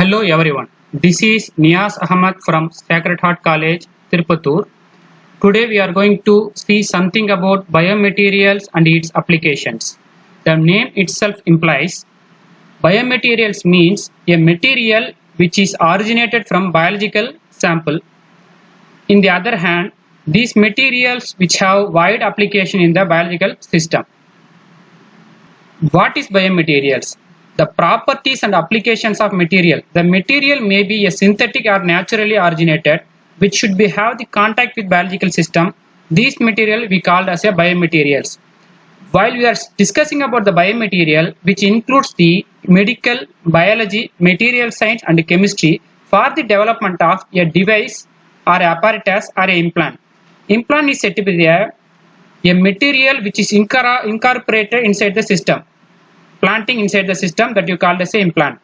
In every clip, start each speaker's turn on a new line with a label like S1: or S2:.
S1: Hello everyone, this is Niaz Ahmad from Sacred Heart College, Tirupattur. Today we are going to see something about biomaterials and its applications. The name itself implies biomaterials means a material which is originated from biological sample. In the other hand, these materials which have wide application in the biological system. What is biomaterials? The properties and applications of material. The material may be a synthetic or naturally originated, which should be have the contact with biological system. These material we called as a biomaterials. While we are discussing about the biomaterial, which includes the medical, biology, material science and chemistry for the development of a device or apparatus or an implant. Implant is said to be a material which is incorporated inside the system. Planting inside the system that you call as a implant.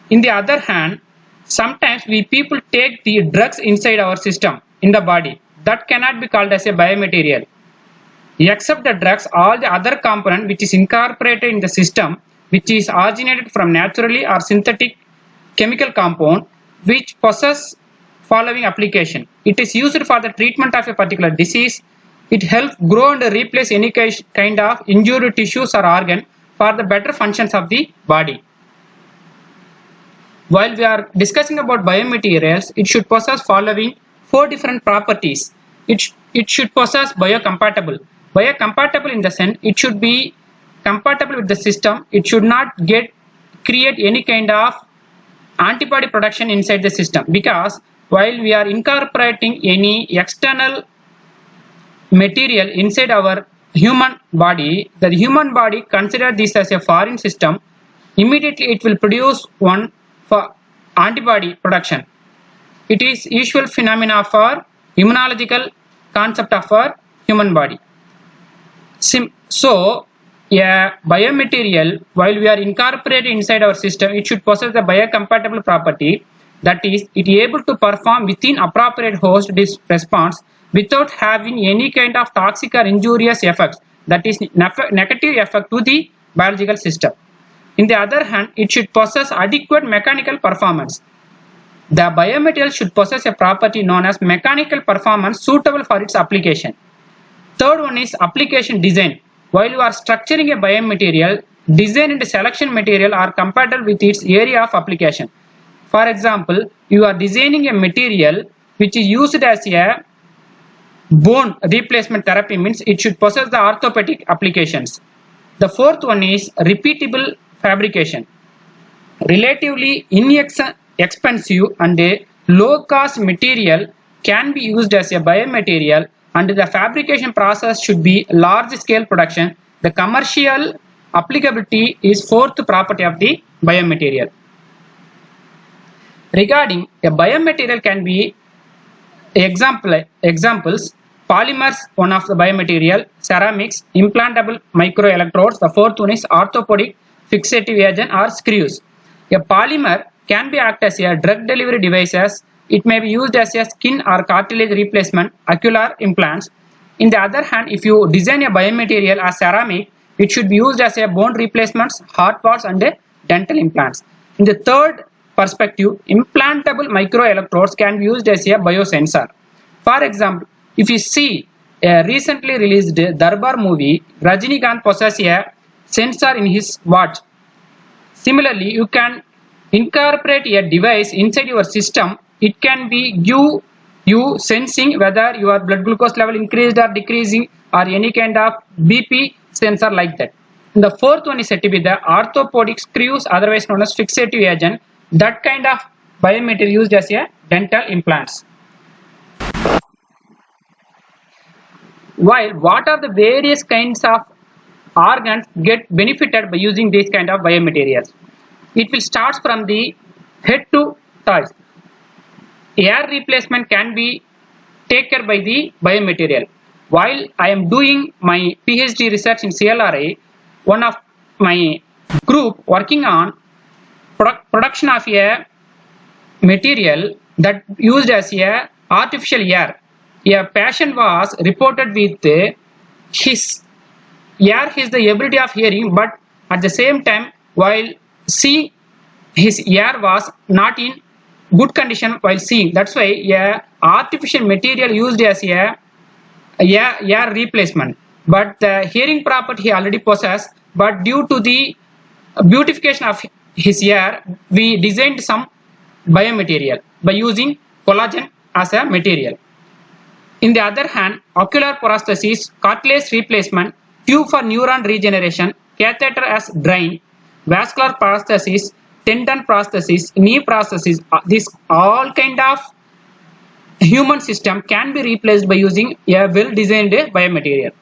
S1: In the other hand, sometimes we people take the drugs inside our system in the body that cannot be called as a biomaterial. Except the drugs, all the other component which is incorporated in the system, which is originated from naturally or synthetic chemical compound, which possess following application. It is used for the treatment of a particular disease. It helps grow and replace any kind of injured tissues or organ for the better functions of the body. While we are discussing about biomaterials, it should possess following 4 different properties. It should possess biocompatible. Biocompatible in the sense it should be compatible with the system. It should not create any kind of antibody production inside the system, because while we are incorporating any external material inside our human body, the human body consider this as a foreign system. Immediately it will produce one for antibody production. It is usual phenomena for immunological concept of our human body. So a biomaterial, while we are incorporated inside our system, it should possess the biocompatible property, that is, it is able to perform within appropriate host response without having any kind of toxic or injurious effects, that is negative effect to the biological system. In the other hand, it should possess adequate mechanical performance. The biomaterial should possess a property known as mechanical performance suitable for its application. Third one is application design. While you are structuring a biomaterial, design and selection material are compatible with its area of application. For example, you are designing a material which is used as a bone replacement therapy, means it should possess the orthopedic applications. The fourth one is repeatable fabrication. Relatively inexpensive and a low cost material can be used as a biomaterial, and the fabrication process should be large scale production. The commercial applicability is fourth property of the biomaterial. Regarding a biomaterial can be examples: polymers, one of the biomaterial; ceramics; implantable microelectrodes; the fourth one is orthopedic fixative agent or screws. A polymer can be act as a drug delivery devices. It may be used as a skin or cartilage replacement, ocular implants. In the other hand, if you design a biomaterial as ceramic, it should be used as a bone replacements, heart parts and dental implants. In the third perspective, implantable microelectrodes can be used as a biosensor. For example, if you see a recently released Darbar movie, Rajinikanth possesses a sensor in his watch. Similarly, you can incorporate a device inside your system. It can be give you sensing whether your blood glucose level increased or decreasing, or any kind of BP sensor like that. And the fourth one is said to be the orthopedic screws, otherwise known as fixative agent. That kind of biomaterial used as a dental implants. While what are the various kinds of organs get benefited by using these kind of biomaterials? It will start from the head to toe. Air replacement can be taken by the biomaterial. While I am doing my PhD research in CLRI, one of my group working on production of a material that used as a artificial air. A patient was reported with his air is the ability of hearing, but at the same time while seeing his ear was not in good condition while seeing. That's why a artificial material used as a ear replacement. But the hearing property he already possessed. But due to the beautification of his ear, we designed some biomaterial by using collagen as a material. In the other hand, ocular prosthesis, cartilage replacement, tube for neuron regeneration, catheter as drain, vascular prosthesis, tendon prosthesis, knee prosthesis, this all kind of human system can be replaced by using a well-designed biomaterial.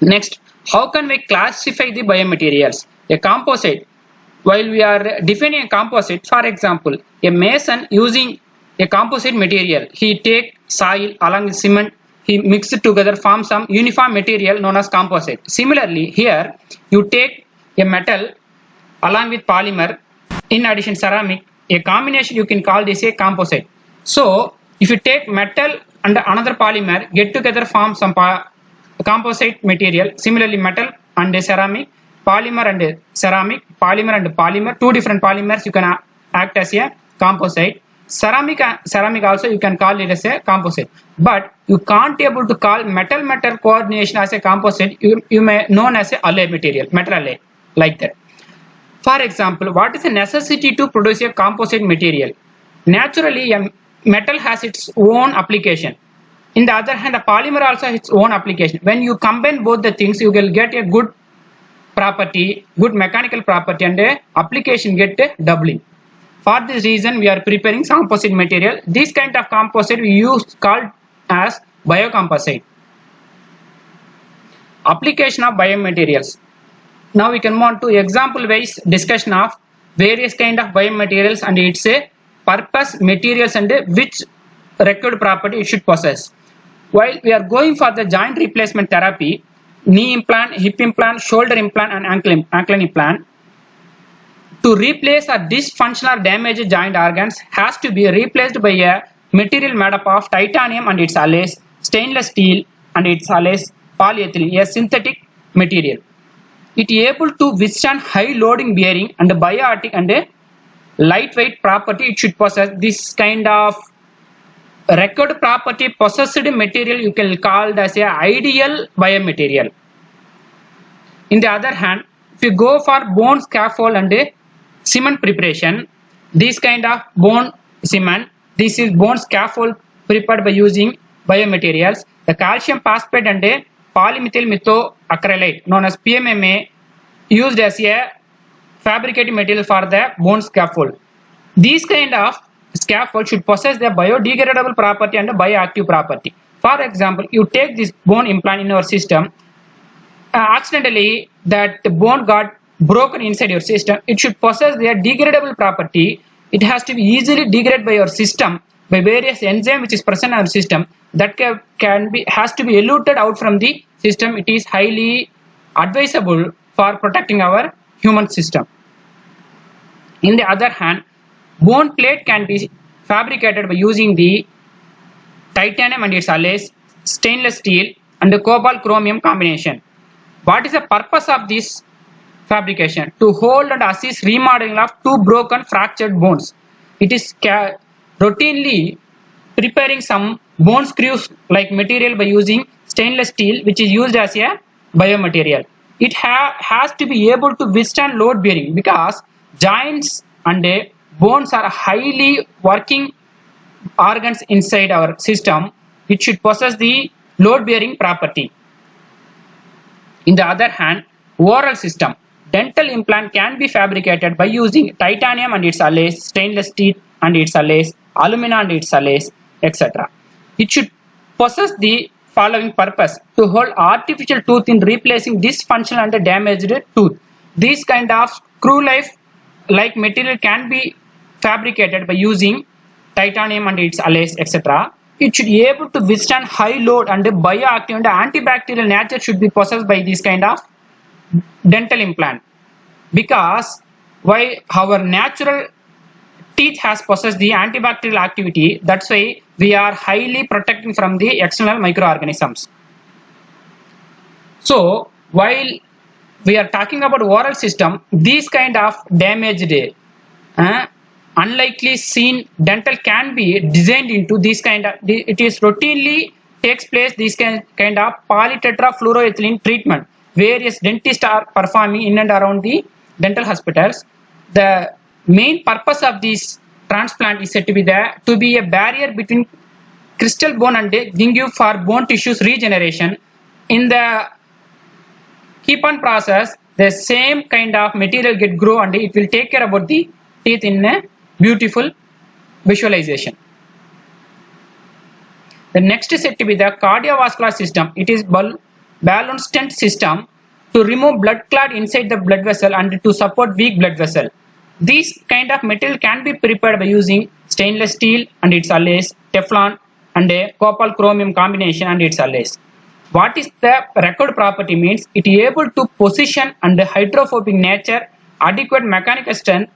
S1: Next, how can we classify the biomaterials? A composite. While we are defining a composite, for example, a mason using a composite material, he take soil along with cement, he mix it together, form some uniform material known as composite. Similarly, here you take a metal along with polymer, in addition ceramic, a combination you can call this a composite. So, if you take metal and another polymer, get together form some composite material. Similarly, metal and ceramic, polymer and ceramic, polymer and polymer, two different polymers you can act as a composite. Ceramic also you can call it as a composite, but you can't able to call metal coordination as a composite. You may known as a alloy material, metal alloy, like that. For example, what is the necessity to produce a composite material? Naturally, a metal has its own application. In the other hand, a polymer also has its own application. When you combine both the things, you will get a good property, good mechanical property, and a application get doubling. For this reason, we are preparing composite material. This kind of composite we use called as biocomposite. Application of biomaterials. Now we can move on to example-wise discussion of various kind of biomaterials and its purpose, materials, and which required property it should possess. While we are going for the joint replacement therapy, knee implant, hip implant, shoulder implant, and ankle implant, to replace a dysfunctional or damaged joint organs has to be replaced by a material made up of titanium and its alloys, stainless steel and its alloys, polyethylene, a synthetic material. It is able to withstand high loading bearing and biotic and lightweight property. It should possess this kind of record property possessed material you can call as a ideal biomaterial. In the other hand, if you go for bone scaffold and cement preparation, this kind of bone cement, this is bone scaffold prepared by using biomaterials. The calcium phosphate and polymethyl methoacrylate known as PMMA used as a fabricating material for the bone scaffold. These kind of scaffold should possess the biodegradable property and the bioactive property. For example, you take this bone implant in your system, accidentally that bone got broken inside your system, it should possess the degradable property. It has to be easily degraded by your system by various enzyme which is present in our system that has to be eluted out from the system. It is highly advisable for protecting our human system. In the other hand, bone plate can be fabricated by using the titanium and its alloys, stainless steel and the cobalt chromium combination. What is the purpose of this fabrication? To hold and assist remodeling of two broken fractured bones. It is routinely preparing some bone screws like material by using stainless steel which is used as a biomaterial. It has to be able to withstand load bearing because joints and bones are highly working organs inside our system. It should possess the load bearing property. In the other hand, oral system, dental implant can be fabricated by using titanium and its alloys, stainless steel and its alloys, alumina and its alloys, etc. It should possess the following purpose: to hold artificial tooth in replacing dysfunctional and damaged tooth. This kind of screw like material can be fabricated by using titanium and its alloys, etc. It should be able to withstand high load and bioactive and antibacterial nature should be possessed by this kind of dental implant, because why our natural teeth has possessed the antibacterial activity, that's why we are highly protecting from the external microorganisms. So while we are talking about oral system, these kind of damaged unlikely seen dental can be designed into this kind of, it is routinely takes place this kind of polytetrafluoroethylene treatment various dentists are performing in and around the dental hospitals. The main purpose of this transplant is said to be a barrier between crystal bone and gingiva for bone tissues regeneration. In the keep on process, the same kind of material get grow and it will take care about the teeth in a beautiful visualization. The next is said to be the cardiovascular system. It is balloon stent system to remove blood clot inside the blood vessel and to support weak blood vessel. This kind of material can be prepared by using stainless steel and its alloys, Teflon and a copper chromium combination and its alloys. What is the record property means it is able to position and hydrophobic nature, adequate mechanical strength.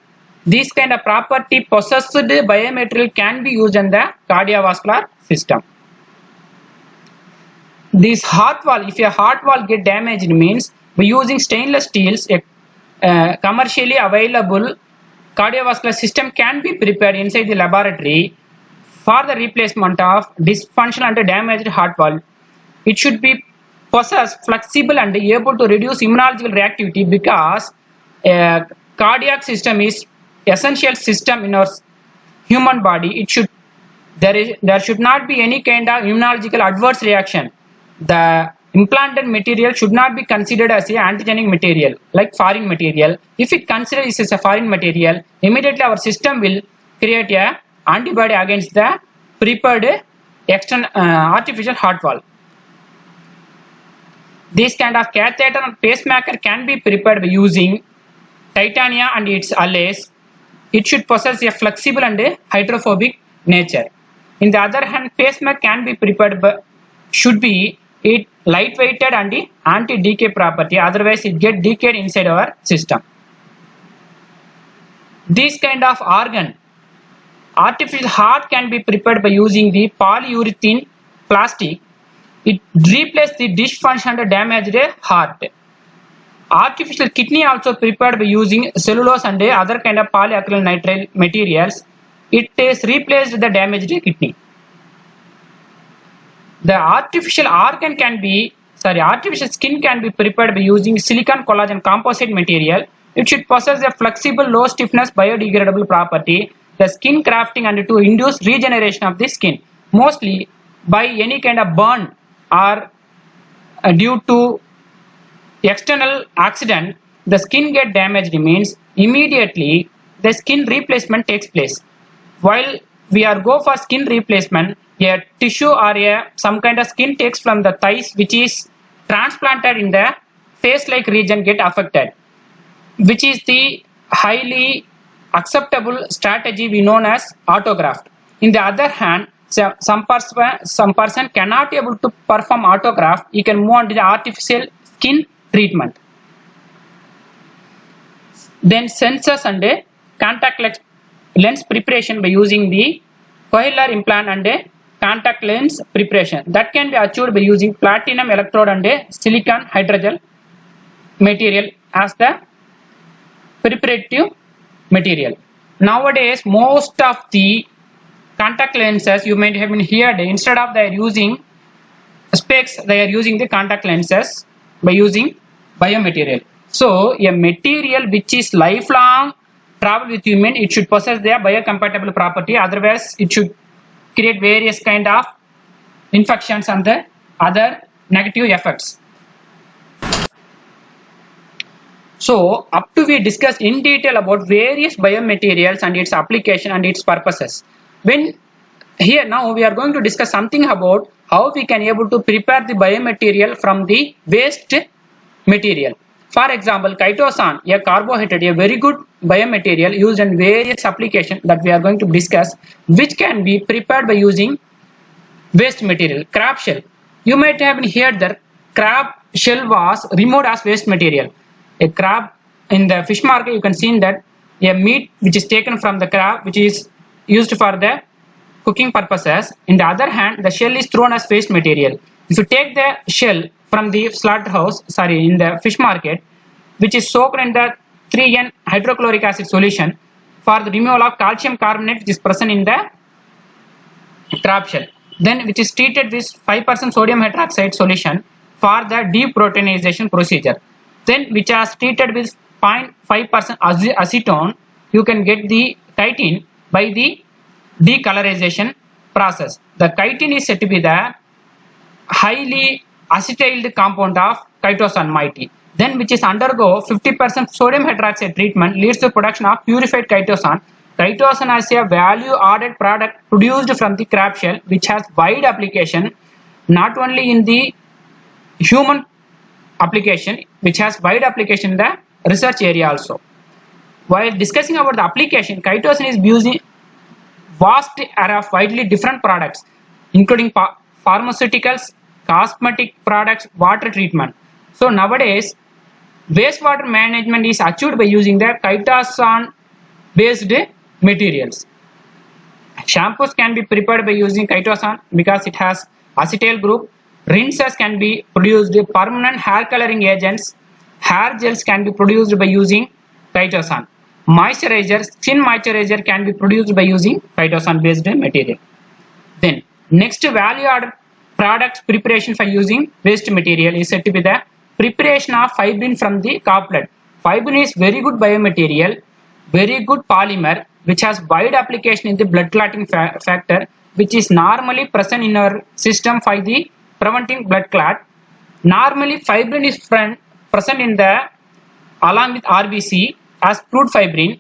S1: This kind of property possessed biomaterial can be used in the cardiovascular system. This heart wall, if a heart wall get damaged means by using stainless steels, a commercially available cardiovascular system can be prepared inside the laboratory for the replacement of dysfunctional and damaged heart wall. It should be possessed flexible and able to reduce immunological reactivity because a cardiac system is essential system in our human body. There should not be any kind of immunological adverse reaction. The implanted material should not be considered as a antigenic material like foreign material. If it considered this as a foreign material, immediately our system will create a antibody against the prepared external artificial heart wall. This kind of catheter and pacemaker can be prepared by using titanium and its alloys. It should possess a flexible and hydrophobic nature. In the other hand, pacemaker can be prepared but should be it lightweighted and anti-decay property, otherwise it get decayed inside our system. This kind of organ, artificial heart can be prepared by using the polyurethane plastic. It replaces the dysfunction and damaged heart. Artificial kidney also prepared by using cellulose and other kind of polyacryl nitrile materials. It is replaced the damaged kidney. The artificial skin can be prepared by using silicon collagen composite material. It should possess a flexible, low stiffness, biodegradable property. The skin grafting and to induce regeneration of the skin, mostly by any kind of burn or due to external accident, the skin get damaged means immediately the skin replacement takes place. While we are go for skin replacement, a tissue or some kind of skin takes from the thighs which is transplanted in the face-like region get affected, which is the highly acceptable strategy we known as autograft. In the other hand, some person cannot able to perform autograft, he can move on to the artificial skin treatment. Then sensors and contact lens preparation by using the cochlear implant and contact lens preparation that can be achieved by using platinum electrode and silicon hydrogel material as the preparative material. Nowadays, most of the contact lenses you might have been heard, instead of they are using specs, they are using the contact lenses by using biomaterial. So a material which is lifelong travel with human, it should possess their biocompatible property, otherwise it should create various kind of infections and the other negative effects. So up to we discussed in detail about various biomaterials and its application and its purposes. When here now we are going to discuss something about how we can able to prepare the biomaterial from the waste material. For example, chitosan, a carbohydrate, a very good biomaterial used in various applications that we are going to discuss, which can be prepared by using waste material. Crab shell, you might have heard that crab shell was removed as waste material. A crab in the fish market, you can see that a meat which is taken from the crab, which is used for the cooking purposes. In the other hand, the shell is thrown as waste material. If you take the shell from the slaughterhouse, in the fish market, which is soaked in the 3N hydrochloric acid solution for the removal of calcium carbonate which is present in the crab shell. Then which is treated with 5% sodium hydroxide solution for the deproteinization procedure. Then which is treated with 0.5% acetone, you can get the chitin by the decolorization process. The chitin is said to be the highly acetyled compound of chitosan moiety. Then which is undergo 50% sodium hydroxide treatment leads to production of purified chitosan. Chitosan is a value added product produced from the crab shell which has wide application not only in the human application, which has wide application in the research area also. While discussing about the application, chitosan is used in vast array of widely different products including pharmaceuticals, cosmetic products, water treatment. So nowadays wastewater management is achieved by using the chitosan based materials. Shampoos can be prepared by using chitosan because it has acetyl group. Rinses can be produced permanent hair coloring agents. Hair gels can be produced by using chitosan. Moisturizer, skin moisturizer can be produced by using chitosan based material. Then next value added products preparation for using waste material is said to be the preparation of fibrin from the calf blood. Fibrin is very good biomaterial, very good polymer which has wide application in the blood clotting factor which is normally present in our system for the preventing blood clot. Normally fibrin is present in the along with RBC as crude fibrin.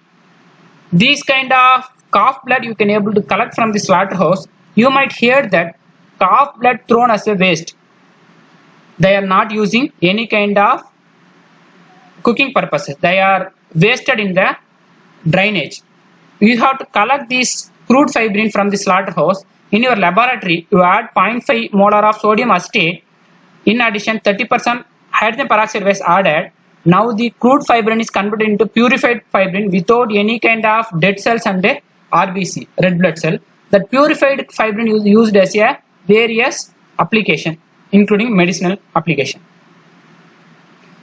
S1: These kind of calf blood you can able to collect from the slaughterhouse. You might hear that calf blood thrown as a waste. They are not using any kind of cooking purposes. They are wasted in the drainage. You have to collect this crude fibrin from the slaughterhouse. In your laboratory, you add 0.5 molar of sodium acetate. In addition, 30% hydrogen peroxide was added. Now the crude fibrin is converted into purified fibrin without any kind of dead cells and RBC, red blood cell. That purified fibrin is used as a various application, including medicinal application.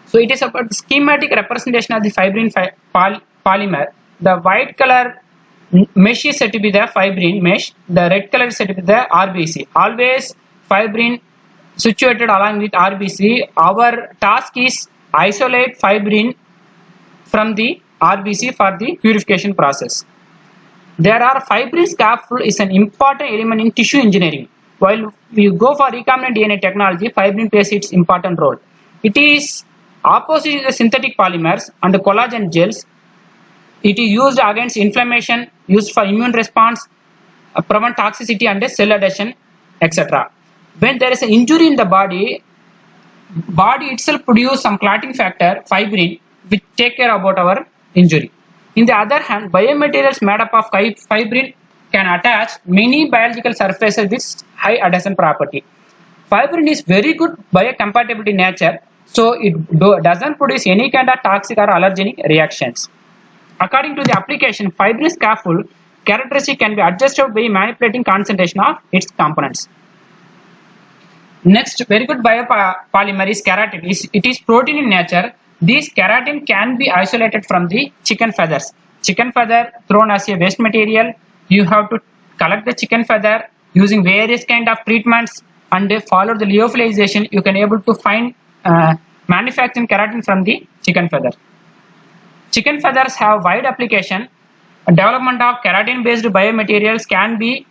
S1: So it is about the schematic representation of the fibrin polymer. The white color mesh is said to be the fibrin mesh. The red color is said to be the RBC. Always fibrin situated along with RBC. Our task is isolate fibrin from the RBC for the purification process. There are fibrin scaffold is an important element in tissue engineering. While we go for recombinant DNA technology, fibrin plays its important role. It is opposite to the synthetic polymers and the collagen gels. It is used against inflammation, used for immune response, prevent toxicity and cell adhesion, etc. When there is an injury in the body itself produces some clotting factor, fibrin, which take care about our injury. In the other hand, biomaterials made up of fibrin can attach many biological surfaces with high adhesion property. Fibrin is very good biocompatibility nature, so it doesn't produce any kind of toxic or allergenic reactions. According to the application, fibrin scaffold characteristic can be adjusted by manipulating concentration of its components. Next, very good biopolymer is keratin. It is protein in nature. This keratin can be isolated from the chicken feathers. Chicken feather thrown as a waste material. You have to collect the chicken feather using various kind of treatments and follow the lyophilization. You can able to find manufacturing keratin from the chicken feather. Chicken feathers have wide application. Development of keratin based biomaterials can be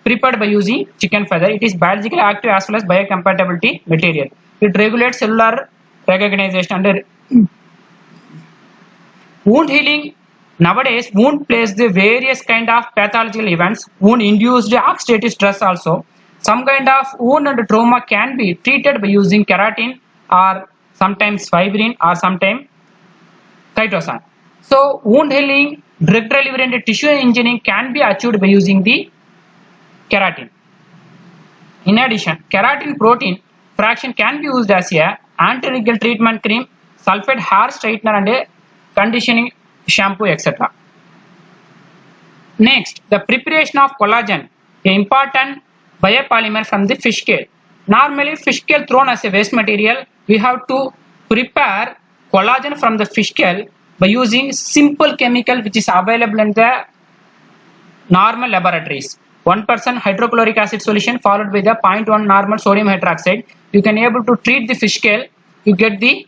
S1: prepared by using chicken feather. It is biologically active as well as biocompatibility material. It regulates cellular recognition and wound healing. Nowadays, wound plays the various kind of pathological events. Wound induced oxidative stress also. Some kind of wound and trauma can be treated by using keratin or sometimes fibrin or sometimes chitosan. So wound healing, drug delivery and tissue engineering can be achieved by using the keratin. In addition, keratin protein fraction can be used as a anti-wrinkle treatment cream, sulfate hair straightener and a conditioning shampoo, etc. Next, the preparation of collagen, an important biopolymer from the fish scale. Normally, fish scale thrown as a waste material, we have to prepare collagen from the fish scale by using simple chemical which is available in the normal laboratories. 1% hydrochloric acid solution followed by the 0.1 normal sodium hydroxide. You can able to treat the fish scale. You get the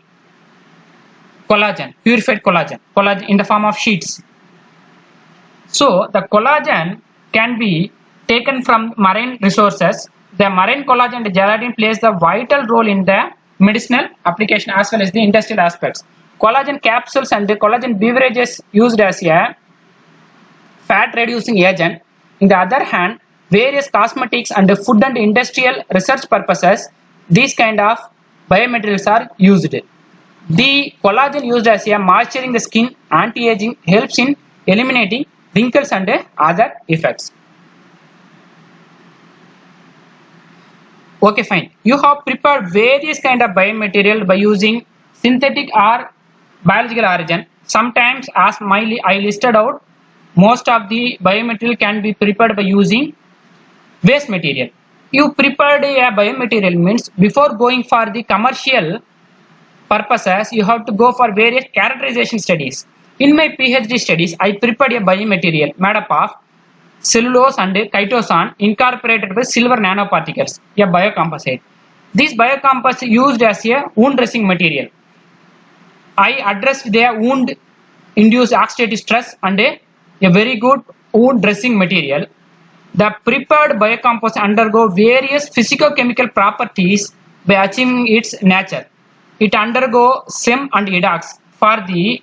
S1: collagen, purified collagen in the form of sheets. So the collagen can be taken from marine resources. The marine collagen and gelatin plays a vital role in the medicinal application as well as the industrial aspects. Collagen capsules and the collagen beverages used as a fat reducing agent. On the other hand, various cosmetics and food and industrial research purposes, these kind of biomaterials are used. The collagen used as a moisturizing the skin, anti-aging, helps in eliminating wrinkles and other effects. Okay, fine. You have prepared various kind of biomaterial by using synthetic or biological origin. Sometimes, as I listed out, most of the biomaterial can be prepared by using waste material. You prepared a biomaterial means before going for the commercial purposes, you have to go for various characterization studies. In my PhD studies, I prepared a biomaterial made up of cellulose and chitosan incorporated with silver nanoparticles, a biocomposite. This biocomposite used as a wound dressing material. I addressed the wound induced oxidative stress and a very good wound dressing material. The prepared biocomposite undergo various physicochemical properties by achieving its nature. It undergo SEM and EDOX for the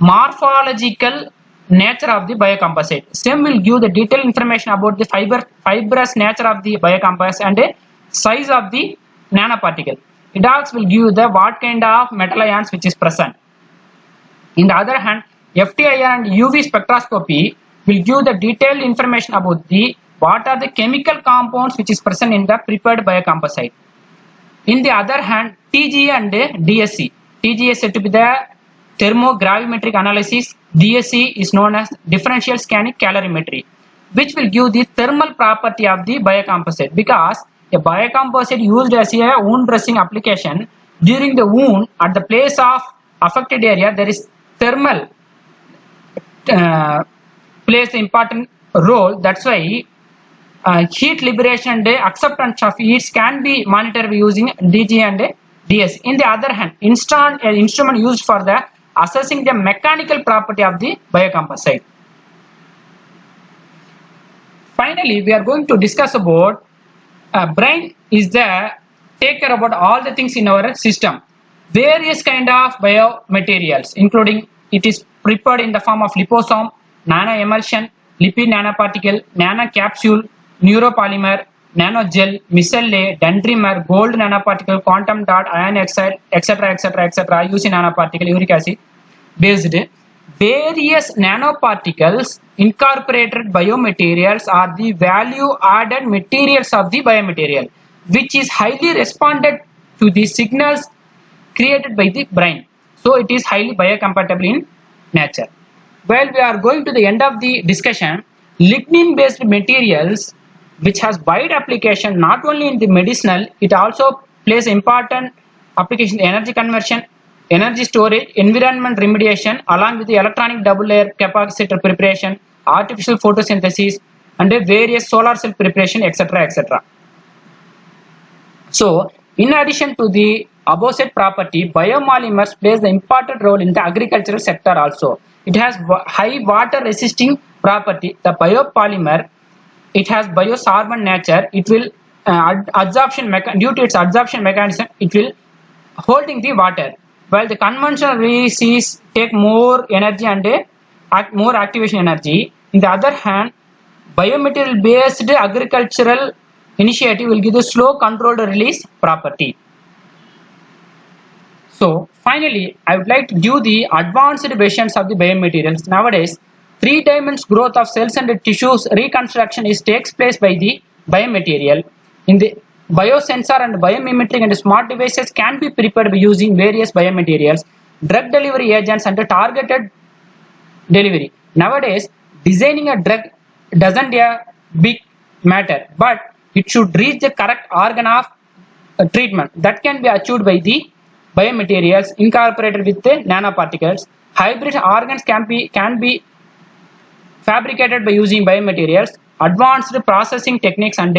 S1: morphological nature of the biocomposite. SEM will give the detailed information about the fibrous nature of the biocomposite and the size of the nanoparticle. EDOX will give the what kind of metal ions which is present. On the other hand, FTIR and UV spectroscopy will give the detailed information about the what are the chemical compounds which is present in the prepared biocomposite. In the other hand, TGA and DSC. TGA is said to be the thermogravimetric analysis. DSC is known as differential scanning calorimetry, which will give the thermal property of the biocomposite, because a biocomposite used as a wound dressing application during the wound at the place of affected area, there is thermal plays an important role. That's why heat liberation and acceptance of heat can be monitored using DG and DS. In the other hand, instrument used for the assessing the mechanical property of the biocomposite. Finally, we are going to discuss about brain is the take care about all the things in our system. Various kind of biomaterials, including it is prepared in the form of liposome, nanoemulsion, lipid nanoparticle, nanocapsule, neuropolymer, nanogel, micelle, dendrimer, gold nanoparticle, quantum dot, ion oxide, etc., UC nanoparticle, uric acid based. Various nanoparticles incorporated biomaterials are the value added materials of the biomaterial, which is highly responded to the signals created by the brain. So it is highly biocompatible in nature. Well, we are going to the end of the discussion. Lignin based materials which has wide application not only in the medicinal, it also plays important application in energy conversion, energy storage, environment remediation, along with the electronic double layer capacitor preparation, artificial photosynthesis, and various solar cell preparation, etc. So in addition to the above said property, biomolymers plays the important role in the agricultural sector also. It has high water resisting property. The biopolymer, it has biosorbent nature. It will due to its absorption mechanism, it will holding the water. While the conventional releases take more energy and more activation energy. On the other hand, biomaterial based agricultural initiative will give the slow controlled release property. So finally, I would like to give the advanced versions of the biomaterials. Nowadays, 3-dimensional growth of cells and tissues reconstruction takes place by the biomaterial. In the biosensor and biomimetic and smart devices can be prepared by using various biomaterials, drug delivery agents and targeted delivery. Nowadays, designing a drug doesn't a big matter, but it should reach the correct organ of treatment that can be achieved by the biomaterials incorporated with the nanoparticles. Hybrid organs can be fabricated by using biomaterials. Advanced processing techniques and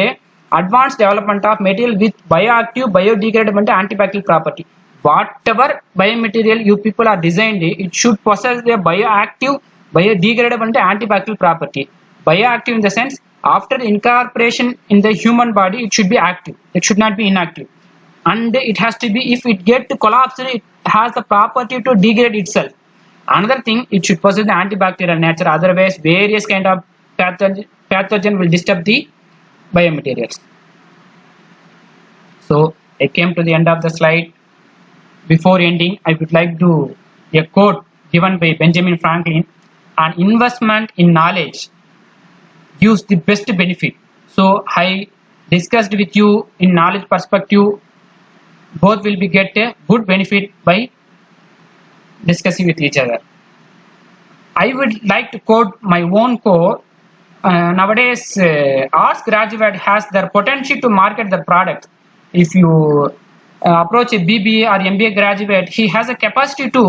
S1: advanced development of material with bioactive, biodegradable and antibacterial property. Whatever biomaterial you people are designed, it should possess the bioactive, biodegradable and antibacterial property. Bioactive in the sense, after the incorporation in the human body, it should be active. It should not be inactive. And it has to be, if it get collapsed, it has the property to degrade itself. Another thing, it should possess the antibacterial nature. Otherwise, various kind of pathogen will disturb the biomaterials. So I came to the end of the slide. Before ending, I would like to a quote given by Benjamin Franklin: "An investment in knowledge gives the best benefit." So I discussed with you in knowledge perspective. Both will be get a good benefit by discussing with each other. I would like to quote my own quote. Nowadays, arts graduate has their potential to market the product. If you approach a BBA or MBA graduate, he has a capacity to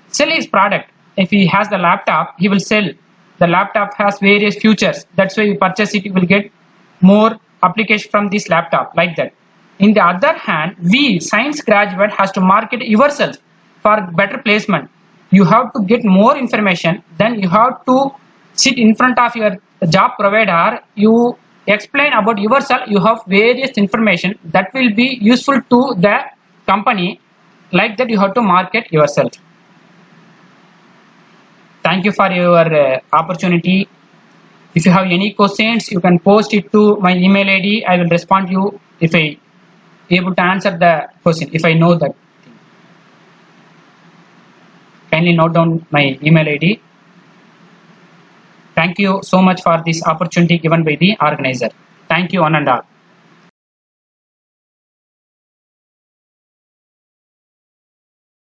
S1: sell his product. If he has the laptop, he will sell. The laptop has various features. That's why you purchase it, you will get more application from this laptop, like that. In the other hand, we science graduate has to market yourself for better placement. You have to get more information, then you have to sit in front of your job provider, you explain about yourself, you have various information that will be useful to the company. Like that, you have to market yourself. Thank you for your opportunity. If you have any questions, you can post it to my email ID. I will respond to you if I able to answer the question, if I know that. Kindly note down my email ID. Thank you so much for this opportunity given by the organizer. Thank you, one and all.